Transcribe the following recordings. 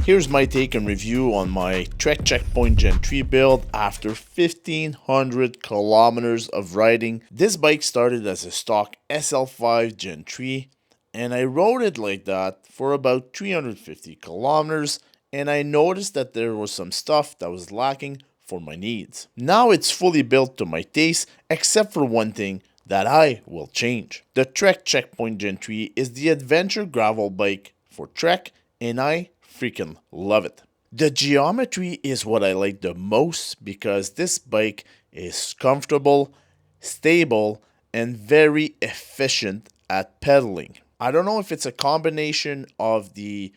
Here's my take and review on my Trek Checkpoint Gen3 build after 1500 kilometers of riding. This bike started as a stock SL5 Gen3 and I rode it like that for about 350 kilometers, and I noticed that there was some stuff that was lacking for my needs. Now it's fully built to my taste, except for one thing that I will change. The Trek Checkpoint Gen3 is the adventure gravel bike for Trek, and I freaking love it. The geometry is what I like the most because this bike is comfortable, stable, and very efficient at pedaling. I don't know if it's a combination of the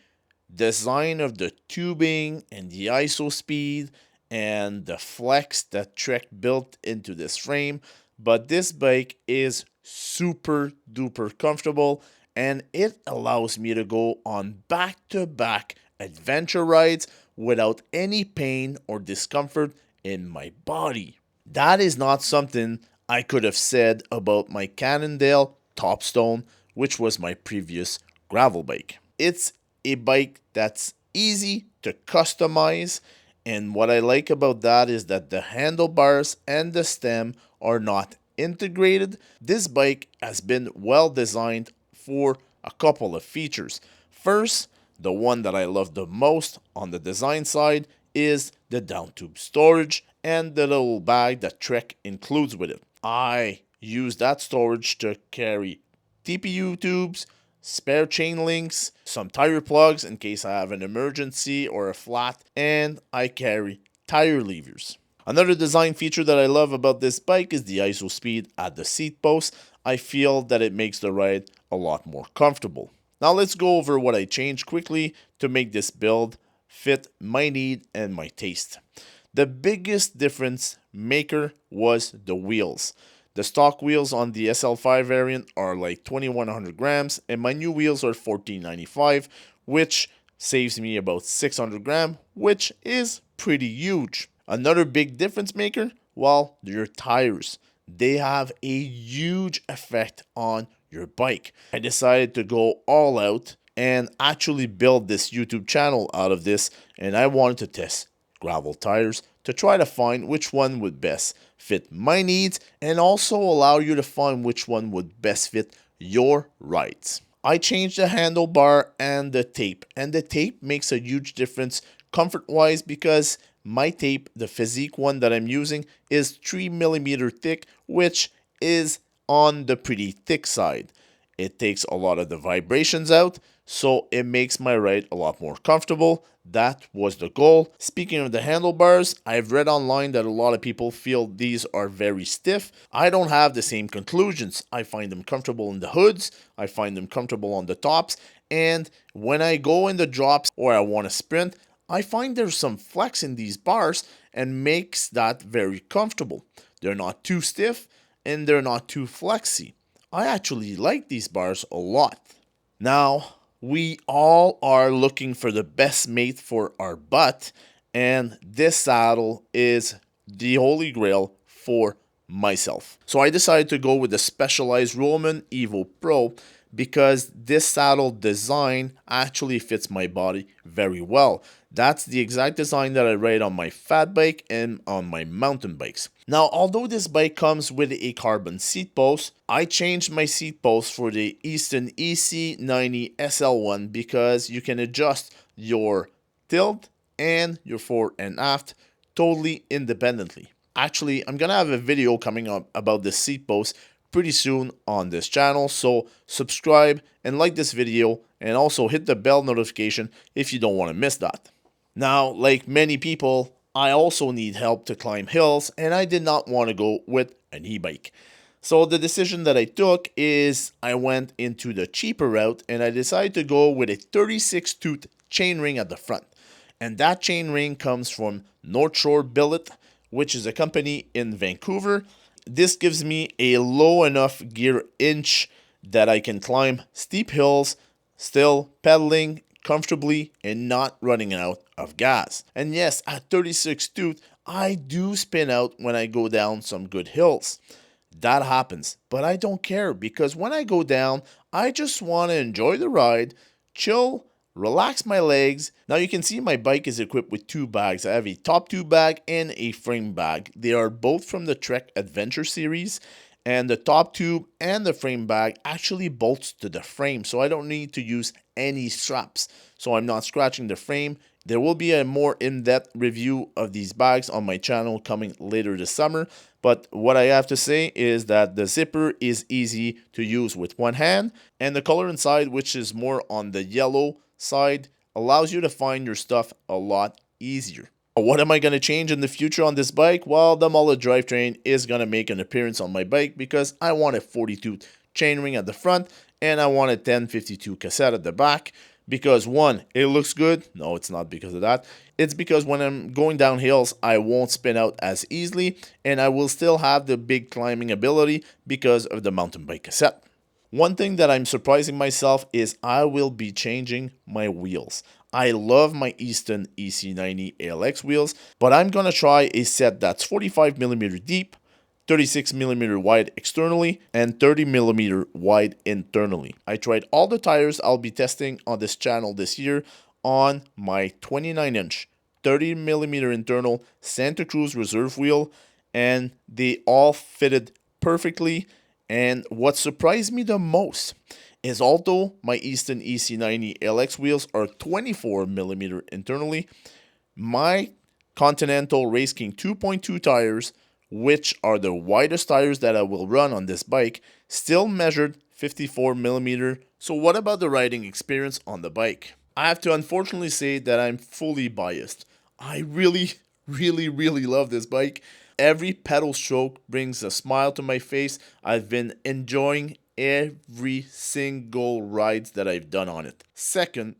design of the tubing and the ISO speed and the flex that Trek built into this frame, but this bike is super duper comfortable and it allows me to go on back-to-back adventure rides without any pain or discomfort in my body. That is not something I could have said about my Cannondale Topstone, which was my previous gravel bike. It's a bike that's easy to customize, and what I like about that is that the handlebars and the stem are not integrated. This bike has been well designed for a couple of features. First, the one that I love the most on the design side is the down tube storage and the little bag that Trek includes with it. I use that storage to carry TPU tubes, spare chain links, some tire plugs in case I have an emergency or a flat, and I carry tire levers. Another design feature that I love about this bike is the ISO speed at the seat post. I feel that it makes the ride a lot more comfortable. Now let's go over what I changed quickly to make this build fit my need and my taste. The biggest difference maker was the wheels. The stock wheels on the SL5 variant are like 2100 grams and my new wheels are 1495, which saves me about 600 grams, which is pretty huge. Another big difference maker, well, your tires. They have a huge effect on your bike. I decided to go all out and actually build this YouTube channel out of this, and I wanted to test gravel tires to try to find which one would best fit my needs and also allow you to find which one would best fit your rides. I changed the handlebar and the tape makes a huge difference comfort-wise because my tape, the Physique one that I'm using, is 3mm thick, which is on the pretty thick side. It takes a lot of the vibrations out, so it makes my ride a lot more comfortable. That was the goal. Speaking of the handlebars, I've read online that a lot of people feel these are very stiff. I don't have the same conclusions. I find them comfortable in the hoods, I find them comfortable on the tops, and when I go in the drops or I want to sprint, I find there's some flex in these bars and makes that very comfortable. They're not too stiff and they're not too flexy. I actually like these bars a lot. Now, we all are looking for the best mate for our butt, and this saddle is the holy grail for myself. So I decided to go with the Specialized Roman Evo Pro because this saddle design actually fits my body very well. That's the exact design that I ride on my fat bike and on my mountain bikes. Now, although this bike comes with a carbon seat post, I changed my seat post for the Easton EC90 SL one because you can adjust your tilt and your fore and aft totally independently. Actually, I'm gonna have a video coming up about the seat post pretty soon on this channel, so subscribe and like this video and also hit the bell notification if you don't want to miss that. Now, like many people, I also need help to climb hills and I did not want to go with an e-bike. So the decision that I took is I went into the cheaper route and I decided to go with a 36 tooth chainring at the front. And that chainring comes from North Shore Billet, which is a company in Vancouver. This gives me a low enough gear inch that I can climb steep hills, still pedaling comfortably and not running out of gas. And yes, at 36 tooth, I do spin out when I go down some good hills. That happens, but I don't care because when I go down, I just want to enjoy the ride, chill, relax my legs. Now you can see my bike is equipped with two bags. I have a top tube bag and a frame bag. They are both from the Trek Adventure series, and the top tube and the frame bag actually bolts to the frame, so I don't need to use any straps, so I'm not scratching the frame. There will be a more in-depth review of these bags on my channel coming later this summer, but what I have to say is that the zipper is easy to use with one hand, and the color inside, which is more on the yellow side, allows you to find your stuff a lot easier. What am I going to change in the future on this bike? Well, the mullet drivetrain is going to make an appearance on my bike because I want a 40-tooth chainring at the front and I want a 1052 cassette at the back. Because one, it looks good. No, it's not because of that. It's because when I'm going down hills, I won't spin out as easily and I will still have the big climbing ability because of the mountain bike cassette. One thing that I'm surprising myself is I will be changing my wheels. I love my Easton EC90 ALX wheels, but I'm going to try a set that's 45mm deep, 36mm wide externally, and 30mm wide internally. I tried all the tires I'll be testing on this channel this year on my 29-inch 30mm internal Santa Cruz reserve wheel, and they all fitted perfectly. And what surprised me the most is although my Easton EC90 ALX wheels are 24mm internally, my Continental Race King 2.2 tires, which are the widest tires that I will run on this bike, still measured 54mm. So what about the riding experience on the bike? I have to unfortunately say that I'm fully biased. I really love this bike. Every pedal stroke brings a smile to my face. I've been enjoying every single rides that I've done on it. Second,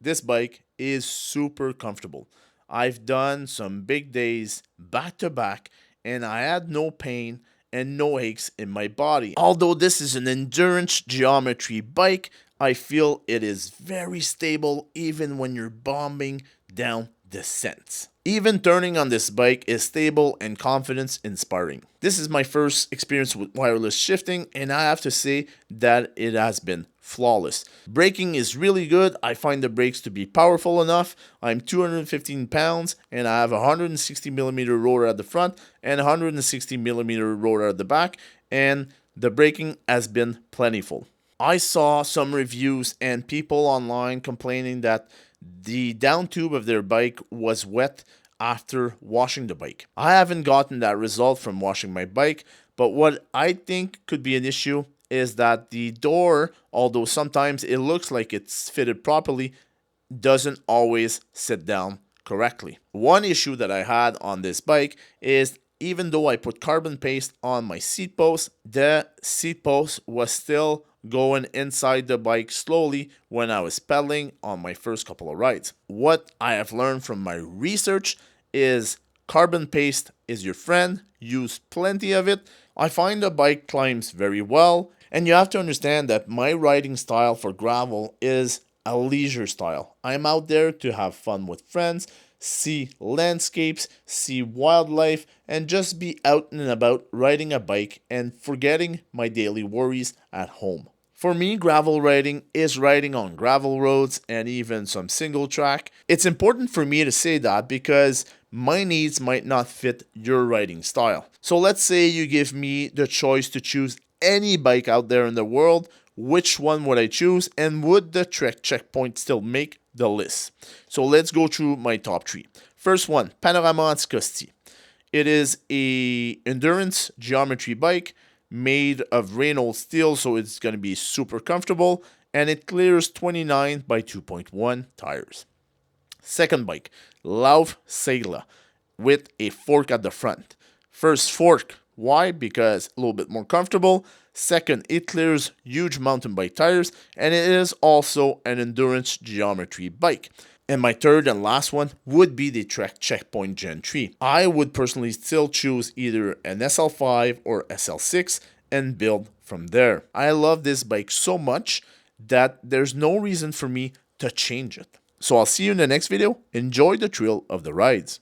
this bike is super comfortable. I've done some big days back to back and I had no pain and no aches in my body. Although this is an endurance geometry bike, I feel it is very stable even when you're bombing down descents. Even turning on this bike is stable and confidence inspiring. This is my first experience with wireless shifting and I have to say that it has been flawless. Braking is really good. I find the brakes to be powerful enough. I'm 215 pounds and I have a 160mm rotor at the front and a 160mm rotor at the back, and the braking has been plentiful. I saw some reviews and people online complaining that the down tube of their bike was wet after washing the bike. I haven't gotten that result from washing my bike, but what I think could be an issue is that the door, although sometimes it looks like it's fitted properly, doesn't always sit down correctly. One issue that I had on this bike is even though I put carbon paste on my seat post, the seat post was still going inside the bike slowly when I was pedaling on my first couple of rides. What I have learned from my research is carbon paste is your friend. Use plenty of it. I find the bike climbs very well, and you have to understand that my riding style for gravel is a leisure style. I'm out there to have fun with friends, see landscapes, see wildlife, and just be out and about riding a bike and forgetting my daily worries at home. For me, gravel riding is riding on gravel roads and even some single track. It's important for me to say that because my needs might not fit your riding style. So let's say you give me the choice to choose any bike out there in the world. Which one would I choose, and would the Trek Checkpoint still make the list? So let's go through my top three. First one, Panorama Anticosti. It is a endurance geometry bike made of Reynolds steel, so it's going to be super comfortable, and it clears 29 by 2.1 tires. Second bike, Lauf Segla, with a fork at the front. First, fork. Why? Because a little bit more comfortable. Second, it clears huge mountain bike tires, and it is also an endurance geometry bike. And my third and last one would be the Trek Checkpoint Gen3. I would personally still choose either an SL5 or SL6 and build from there. I love this bike so much that there's no reason for me to change it. So I'll see you in the next video. Enjoy the thrill of the rides.